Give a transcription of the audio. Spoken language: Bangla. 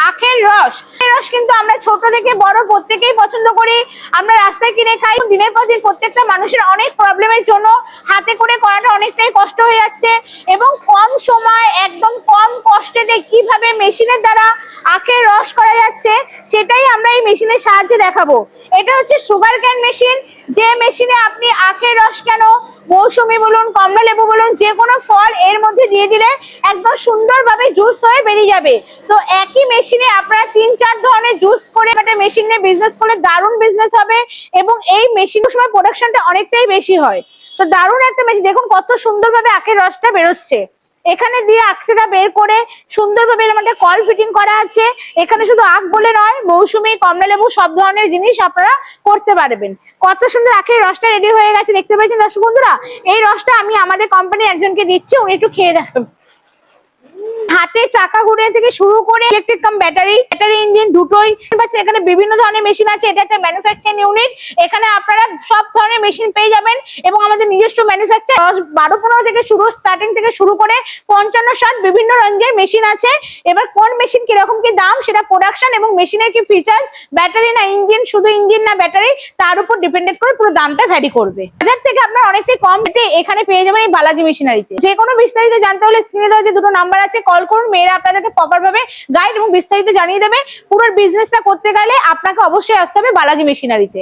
আখের রস। রস কিন্তু আমরা ছোট থেকে বড় প্রত্যেকেই পছন্দ করি। আমরা রাস্তায় কিনে খাই। দিনের পর দিন প্রত্যেকটা মানুষের অনেক প্রবলেমের জন্য হাতে করে করাটা অনেকটাই কষ্ট হয়ে যাচ্ছে, এবং কম সময় একদম কম কষ্টে কিভাবে মেশিনের দ্বারা আখের রস করা যাচ্ছে সেটাই আমরা এই মেশিনের সাহায্যে দেখাবো। এটা হচ্ছে সুগার ক্যান মেশিন, যে মেশিনে আপনি আখের রস কেন, মৌসুমী বলুন, কমলা লেবু বলুন, যে কোনো ফল এর মধ্যে দিয়ে দিলে একদম সুন্দরভাবে জুস হয়ে বেরিয়ে যাবে। তো একই মেশিনে আপনারা 3-4 ধরনের জুস করে একটা মেশিন নিয়ে বিজনেস করলে দারুণ বিজনেস হবে, এবং এই মেশিনের সময় প্রোডাকশনটা অনেকটাই বেশি হয়। তো দারুণ একটা মেশিন, দেখুন কত সুন্দরভাবে আখের রসটা বেরোচ্ছে। এখানে দিয়ে আখটা বের করে সুন্দরভাবে একটা কল ফিটিং করা আছে। এখানে শুধু আখ বলে নয়, মৌসুমী, কমলা লেবু সব ধরনের জিনিস আপনারা করতে পারবেন। কত সুন্দর আখের রসটা রেডি হয়ে গেছে, দেখতে পাচ্ছেন দর্শক বন্ধুরা। এই রসটা আমি আমাদের কোম্পানির একজনকে দিচ্ছি, উনি একটু খেয়ে দেখেন। হাতে চাকা ঘুরিয়ে থেকে শুরু করে ইলেকট্রিক কাম ব্যাটারি ইঞ্জিন দুটোই পাচ্ছে। এখানে বিভিন্ন ধরনের মেশিন আছে। এটা একটা ম্যানুফ্যাকচারিং ইউনিট। এখানে আপনারা সব ধরনের মেশিন পেয়ে যাবেন, এবং আমাদের নিজস্ব ম্যানুফ্যাকচার 12-15 থেকে শুরু, স্টার্টিং থেকে শুরু করে 55-60 বিভিন্ন রেঞ্জের মেশিন আছে। এবার কোন মেশিন কিরকম কি দাম, সেটা প্রোডাকশন এবং মেশিনের কি ফিচার, ব্যাটারি না ইঞ্জিন, শুধু ইঞ্জিন না ব্যাটারি, তার উপর ডিপেন্ডেন্ট করে পুরো দামটা ভ্যারি করবে। বাজার থেকে আপনারা অনেকটাই কম রেটে এখানে পেয়ে যাবেন এই বালাজি মেশিনারিতে। যে কোনো বিস্তারিত জানতে হলে স্ক্রিনে দেওয়া যে দুটো নাম্বার আছে, কল করুন। মেয়েরা আপনাদেরকে প্রপার ভাবে গাইড এবং বিস্তারিত জানিয়ে দেবে। পুরো বিজনেসটা করতে গেলে আপনাকে অবশ্যই আসতে হবে বালাজি মেশিনারিতে।